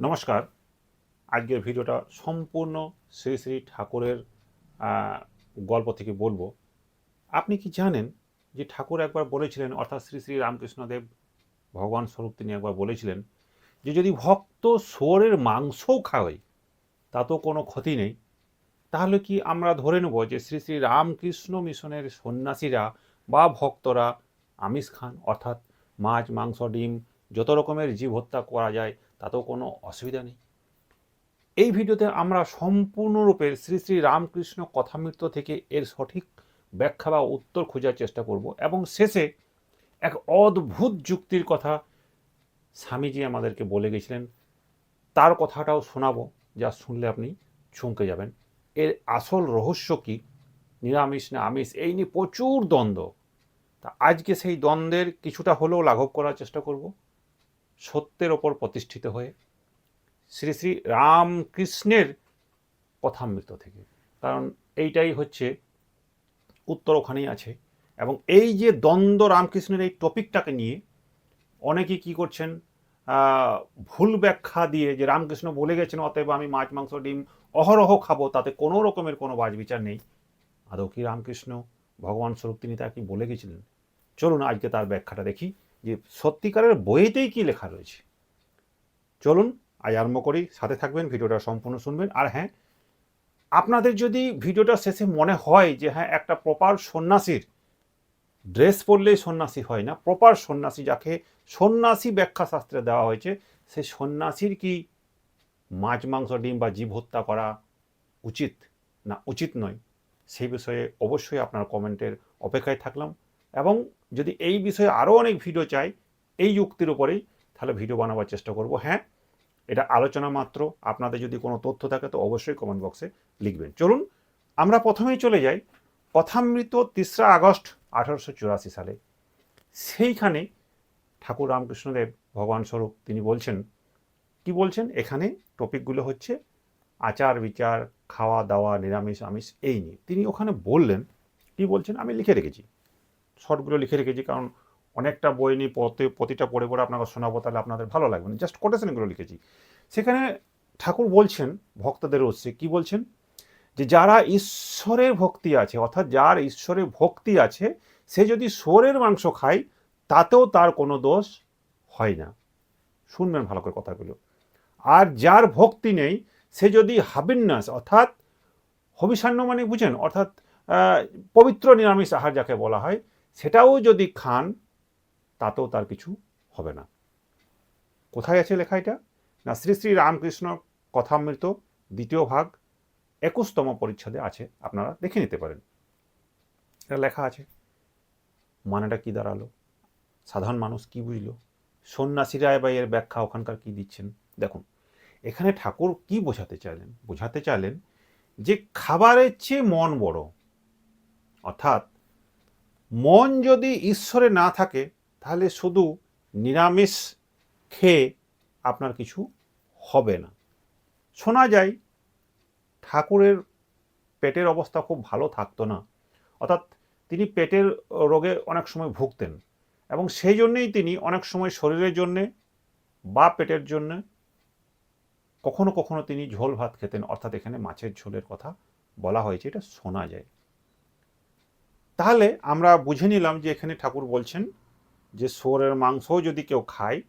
নমস্কার। আজকের ভিডিওটা সম্পূর্ণ শ্রী শ্রী ঠাকুরের গল্প থেকে বলবো। আপনি কি জানেন যে ঠাকুর একবার বলেছিলেন, অর্থাৎ শ্রী শ্রী রামকৃষ্ণদেব ভগবান স্বরূপ তিনি একবার বলেছিলেন যে যদি ভক্ত শুয়োরের মাংসও খাওয়ায় তাতেও কোনো ক্ষতি নেই। তাহলে কি আমরা ধরে নেব যে শ্রী শ্রী রামকৃষ্ণ মিশনের সন্ন্যাসীরা বা ভক্তরা আমিষ খান, অর্থাৎ মাছ, মাংস, ডিম যত রকমের জীব হত্যা করা যায় তাতেও কোনো অসুবিধা নেই? এই ভিডিওতে আমরা সম্পূর্ণরূপে শ্রী শ্রী রামকৃষ্ণ কথামৃত থেকে এর সঠিক ব্যাখ্যা বা উত্তর খোঁজার চেষ্টা করব এবং শেষে এক অদ্ভুত যুক্তির কথা স্বামীজি আমাদেরকে বলে গেছিলেন, তার কথাটাও শোনাবো, যা শুনলে আপনি চমকে যাবেন। এর আসল রহস্য কি, নিরামিষ না আমিষ, এই নিয়ে প্রচুর দ্বন্দ্ব। তা আজকে সেই দ্বন্দ্বের কিছুটা হলেও লাঘব করার চেষ্টা করব, সত্যের ওপর প্রতিষ্ঠিত হয়ে শ্রী শ্রী রামকৃষ্ণের কথামৃত থেকে। কারণ এইটাই হচ্ছে উত্তর, ওখানেই আছে। এবং এই যে দ্বন্দ্ব রামকৃষ্ণের এই টপিকটাকে নিয়ে অনেকেই কী করছেন, ভুল ব্যাখ্যা দিয়ে যে রামকৃষ্ণ বলে গেছেন অতএব আমি মাছ, মাংস, ডিম অহরহ খাবো, তাতে কোনো রকমের কোনো বাছবিচার নেই। আদৌ কি রামকৃষ্ণ ভগবান স্বরূপ তিনি তা কি বলে গেছিলেন? চলুন আজকে তার ব্যাখ্যাটা দেখি যে সত্যিকারের বইয়েতেই কি লেখা রয়েছে। চলুন আজ আরম্ভ করি, সাথে থাকবেন, ভিডিওটা সম্পূর্ণ শুনবেন। আর হ্যাঁ, আপনাদের যদি ভিডিওটা শেষে মনে হয় যে হ্যাঁ, একটা প্রপার সন্ন্যাসীর ড্রেস পরলেই সন্ন্যাসী হয় না, প্রপার সন্ন্যাসী যাকে সন্ন্যাসী ব্যাখ্যা শাস্ত্রে দেওয়া হয়েছে, সেই সন্ন্যাসীর কি মাছ, মাংস, ডিম বা জীব হত্যা করা উচিত না উচিত নয়, সেই বিষয়ে অবশ্যই আপনার কমেন্টের অপেক্ষায় থাকলাম। এবং যদি এই বিষয়ে আরও অনেক ভিডিও চাই এই যুক্তির উপরেই, তাহলে ভিডিও বানাবার চেষ্টা করব। হ্যাঁ, এটা আলোচনা মাত্র, আপনাদের যদি কোনো তথ্য থাকে তো অবশ্যই কমেন্ট বক্সে লিখবেন। চলুন আমরা প্রথমেই চলে যাই কথামৃত 3রা আগস্ট 1884 সালে। সেইখানে ঠাকুর রামকৃষ্ণদেব ভগবান স্বরূপ তিনি বলছেন, কি বলছেন এখানে টপিকগুলো হচ্ছে আচার বিচার, খাওয়া দাওয়া, নিরামিষ আমিষ, এই নিয়ে তিনি ওখানে বললেন। কি বলছেন আমি লিখে রেখেছি, শর্টগুলো লিখে রেখেছি, কারণ অনেকটা বই নিয়ে প্রতিটা পড়ে পড়ে আপনাকে শোনাবো, তাহলে আপনাদের ভালো লাগবে না, জাস্ট কোটেশনগুলো লিখেছি। সেখানে ঠাকুর বলছেন ভক্তদের উদ্দেশ্যে, কি বলছেন, যে যারা ঈশ্বরের ভক্তি আছে, অর্থাৎ যার ঈশ্বরের ভক্তি আছে, সে যদি শুয়োরের মাংস খায় তাতেও তার কোনো দোষ হয় না। শুনবেন ভালো করে কথাগুলো। আর যার ভক্তি নেই সে যদি হাবিন্যাস, অর্থাৎ হবিষান্ন মানে বুঝেন, অর্থাৎ পবিত্র নিরামিষ আহার যাকে বলা হয়, সেটাও যদি খান তাতেও তার কিছু হবে না। কোথায় আছে লেখা এটা? না শ্রী শ্রী রামকৃষ্ণ কথামৃত 2য় ভাগ 21তম পরিচ্ছেদে আছে, আপনারা দেখে নিতে পারেন। এটা লেখা আছে। মানেটা কি দাঁড়ালো, সাধারণ মানুষ কি বুঝলো, সন্ন্যাসীরা বা এর ব্যাখ্যা ওখানকার কি দিচ্ছেন দেখুন। এখানে ঠাকুর কি বোঝাতে চাইলেন যে খাবারের চেয়ে মন বড়। অর্থাৎ মন যদি ঈশ্বরে না থাকে তাহলে শুধু নিরামিষ খেয়ে আপনার কিছু হবে না। শোনা যায় ঠাকুরের পেটের অবস্থা খুব ভালো থাকতো না, অর্থাৎ তিনি পেটের রোগে অনেক সময় ভুগতেন, এবং সেই জন্যেই তিনি অনেক সময় শরীরের জন্যে বা পেটের জন্যে কখনো কখনো তিনি ঝোল ভাত খেতেন, অর্থাৎ এখানে মাছের ঝোলের কথা বলা হয়েছে, এটা শোনা যায়। তাহলে আমরা বুঝে নিলাম যে এখানে ঠাকুর বলছেন যে শুয়োরের মাংসও যদি কেউ খায়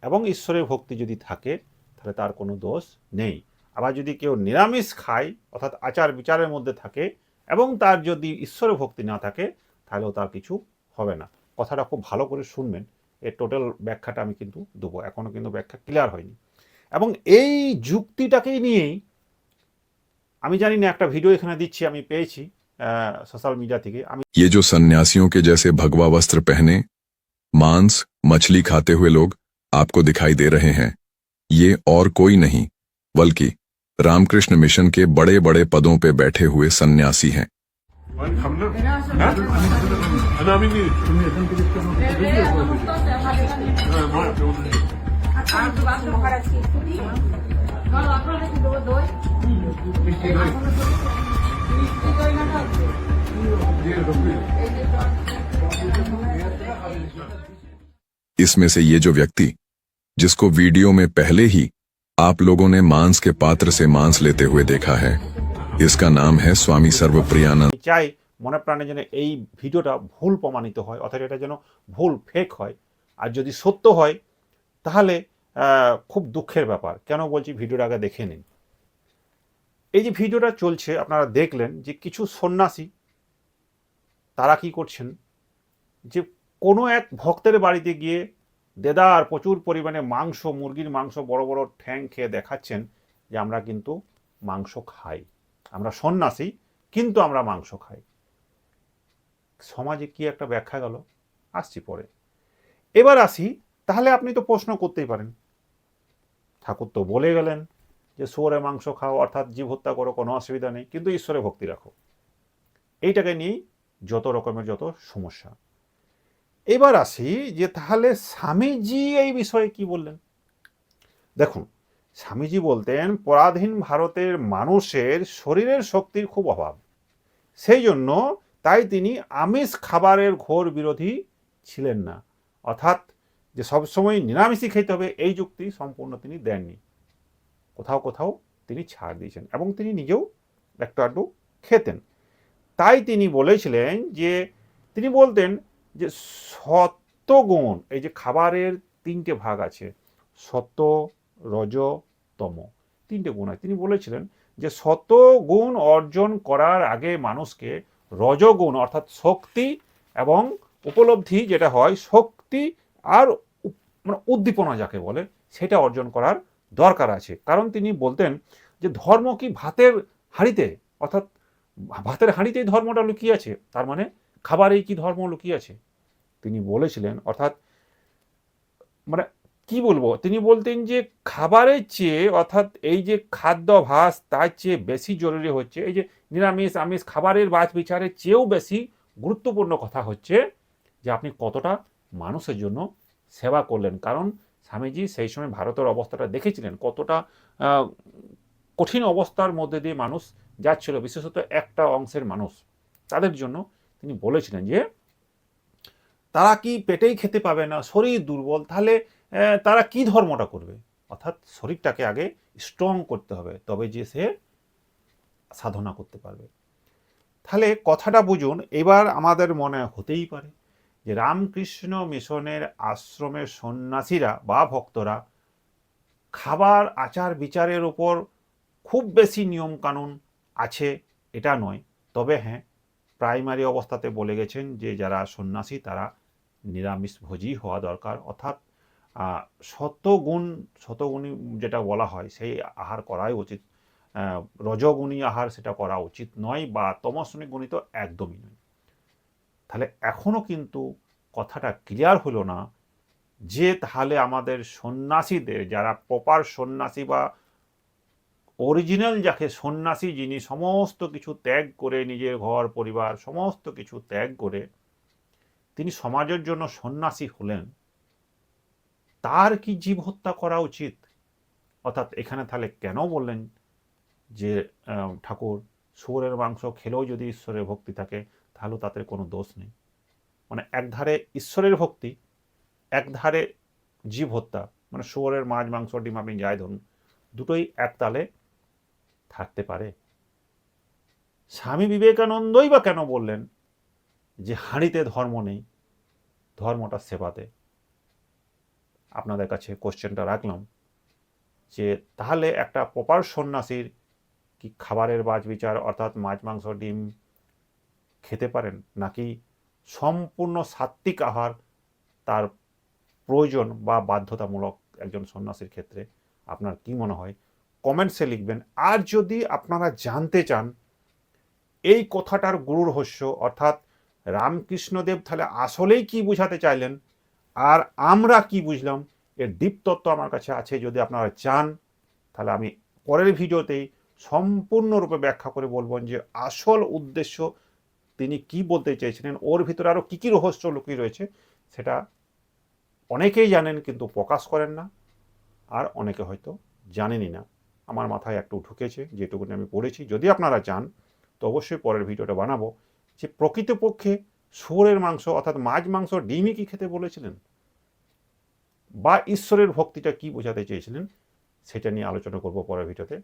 এবং ঈশ্বরের ভক্তি যদি থাকে তাহলে তার কোনো দোষ নেই। আবার যদি কেউ নিরামিষ খায়, অর্থাৎ আচার বিচারের মধ্যে থাকে এবং তার যদি ঈশ্বরের ভক্তি না থাকে তাহলেও তার কিছু হবে না। কথাটা খুব ভালো করে শুনবেন, এর টোটাল ব্যাখ্যাটা আমি কিন্তু দেবো, এখনও কিন্তু ব্যাখ্যা ক্লিয়ার হয়নি। এবং এই যুক্তিটাকেই নিয়েই আমি জানি না, একটা ভিডিও এখানে দিচ্ছি, আমি পেয়েছি সোশ্যাল মিডিয়া থেকে। ये जो सन्यासियों के जैसे भगवा वस्त्र पहने मांस मछली खाते हुए लोग आपको दिखाई दे रहे हैं, ये और कोई नहीं बल्कि रामकृष्ण मिशन के बड़े बड़े पदों पे बैठे हुए सन्यासी हैं। इसमें से ये जो व्यक्ति जिसको वीडियो में पहले ही आप लोगों ने मांस के पात्र से मांस लेते हुए देखा है। इसका नाम है स्वामी सर्वप्रियानंद। আমি চাই মনে প্রাণে যেন এই ভিডিওটা ভুল প্রমাণিত হয়, অর্থাৎ এটা যেন ভুল ফেক হয়। আর যদি সত্য হয় তাহলে খুব দুঃখের ব্যাপার। কেন বলছি, ভিডিওটা আগে দেখে নিন। এই যে ভিডিওটা চলছে আপনারা দেখলেন যে কিছু সন্ন্যাসী তারা কি করছেন, যে কোনো এক ভক্তের বাড়িতে গিয়ে দেদার প্রচুর পরিমাণে মাংস, মুরগির মাংস, বড় বড় ঠ্যাং খেয়ে দেখাচ্ছেন যে আমরা কিন্তু মাংস খাই, আমরা সন্ন্যাসী কিন্তু আমরা মাংস খাই। সমাজে কি একটা ব্যাখ্যা গেল, আসছি পরে। এবার আসি, তাহলে আপনি তো প্রশ্ন করতেই পারেন, ঠাকুর তো বলে গেলেন যে শুয়োরের মাংস খাও, অর্থাৎ জীব হত্যা করো, কোনো অসুবিধা নেই, কিন্তু ঈশ্বরে ভক্তি রাখো। এইটাকে নিয়েই যত রকমের যত সমস্যা। এবার আসি যে তাহলে স্বামীজি এই বিষয়ে কি বললেন। দেখুন, স্বামীজি বলতেন পরাধীন ভারতের মানুষের শরীরের শক্তির খুব অভাব, সেই জন্য তাই তিনি আমিষ খাবারের ঘোর বিরোধী ছিলেন না, অর্থাৎ যে সবসময় নিরামিষই খেতে হবে এই যুক্তি সম্পূর্ণ তিনি দেননি। কোথাও কোথাও তিনি ছাড় দিয়েছেন এবং তিনি নিজেও একটু আধটু খেতেন। তাই তিনি বলেছিলেন যে তিনি বলতেন যে সত্ত্বগুণ, এই যে খাবারের তিনটে ভাগ আছে, সত্ত্ব, রজ, তম, তিনটে গুণ আছে। তিনি বলেছিলেন যে সত্ত্বগুণ অর্জন করার আগে মানুষকে রজগুণ অর্থাৎ শক্তি এবং উপলব্ধি যেটা হয়, শক্তি আর মানে উদ্দীপনা যাকে বলে, সেটা অর্জন করার দরকার আছে। কারণ তিনি বলতেন যে ধর্ম কি ভাতের হাঁড়িতে, অর্থাৎ ভাতের হাঁড়িতেই ধর্মটা লুকিয়ে আছে, তার মানে খাবারেই কি ধর্ম লুকিয়ে আছে তিনি বলেছিলেন। অর্থাৎ মানে কি বলবো, তিনি বলতেন যে খাবারের চেয়ে, অর্থাৎ এই যে খাদ্যাভ্যাস তার চেয়ে বেশি জরুরি হচ্ছে এই যে নিরামিষ আমিষ খাবারের বাছ বিচারের চেয়েও বেশি গুরুত্বপূর্ণ কথা হচ্ছে যে আপনি কতটা মানুষের জন্য সেবা করলেন। কারণ স্বামীজি সেই সময় ভারতের অবস্থাটা দেখেছিলেন, কতটা কঠিন অবস্থার মধ্যে দিয়ে মানুষ যাচ্ছিল, বিশেষত একটা অংশের মানুষ, তাদের জন্য তিনি বলেছিলেন যে তারা কি পেটেই খেতে পাবে না, শরীর দুর্বল, তাহলে তারা কি ধর্মটা করবে। অর্থাৎ শরীরটাকে আগে স্ট্রং করতে হবে, তবে যে সে সাধনা করতে পারবে। তাহলে কথাটা বুঝুন। এবার আমাদের মনে হতেই পারে যে রামকৃষ্ণ মিশনের আশ্রমের সন্ন্যাসীরা বা ভক্তরা খাবার আচার বিচারের উপর খুব বেশি নিয়ম কানুন আছে এটা নয়, তবে হ্যাঁ প্রাইমারি অবস্থাতে বলে গেছেন যে যারা সন্ন্যাসী তারা নিরামিষভোজী হওয়া দরকার, অর্থাৎ শতগুণী যেটা বলা হয় সেই আহার করাই উচিত। রজগুণী আহার সেটা করা উচিত নয়, বা তমশ্রেণী গুণী তো একদমই নয়। তাহলে এখনো কিন্তু কথাটা ক্লিয়ার হলো না যে তাহলে আমাদের সন্ন্যাসীদের, যারা প্রপার সন্ন্যাসী বা অরিজিনাল যাকে সন্ন্যাসী, যিনি সমস্ত কিছু ত্যাগ করে নিজের ঘর পরিবার সমস্ত কিছু ত্যাগ করে তিনি সমাজের জন্য সন্ন্যাসী হলেন, তার কি জীব হত্যা করা উচিত। অর্থাৎ এখানে তাহলে কেন বললেন যে ঠাকুর শুয়োরের মাংস খেলেও যদি ঈশ্বরের ভক্তি থাকে তাহলে তাতে কোনো দোষ নেই। মানে একধারে ঈশ্বরের ভক্তি, একধারে জীব হত্যা, মানে শুয়োরের মাছ মাংস ডিম আপনি যাই ধরুন, দুটোই এক তালে থাকতে পারে। স্বামী বিবেকানন্দই বা কেন বললেন যে হাঁড়িতে ধর্ম নেই, ধর্মটা সেবাতে। আপনাদের কাছে কোশ্চেনটা রাখলাম যে তাহলে একটা প্রপার সন্ন্যাসীর কি খাবারের বাছ বিচার অর্থাৎ মাছ মাংস ডিম খেতে পারেন, নাকি সম্পূর্ণ সাত্ত্বিক আহার তার প্রয়োজন বা বাধ্যতামূলক একজন সন্ন্যাসীর ক্ষেত্রে? আপনার কি মনে হয় কমেন্টসে লিখবেন। আর যদি আপনারা জানতে চান এই কথাটার গুরু রহস্য, অর্থাৎ রামকৃষ্ণদেব তাহলে আসলেই কি বুঝাতে চাইলেন আর আমরা কি বুঝলাম, এর ডিপ তত্ত্ব আমার কাছে আছে। যদি আপনারা চান তাহলে আমি পরের ভিডিওতেই সম্পূর্ণরূপে ব্যাখ্যা করে বলবেন যে আসল উদ্দেশ্য তিনি কি বলতে চেয়েছিলেন, ওর ভিতরে আরও কী কী রহস্য লুকিয়ে রয়েছে। সেটা অনেকেই জানেন কিন্তু প্রকাশ করেন না, আর অনেকে হয়তো জানেনই না। আমার মাথায় একটু ঢুকেছে যেটুকুনি আমি পড়েছি। যদি আপনারা চান তো অবশ্যই পরের ভিডিওটা বানাবো যে প্রকৃতপক্ষে শুয়োরের মাংস অর্থাৎ মাছ মাংস ডিমই কি খেতে বলেছিলেন, বা ঈশ্বরের ভক্তিটা কি বোঝাতে চেয়েছিলেন, সেটা নিয়ে আলোচনা করব পরের ভিডিওতে।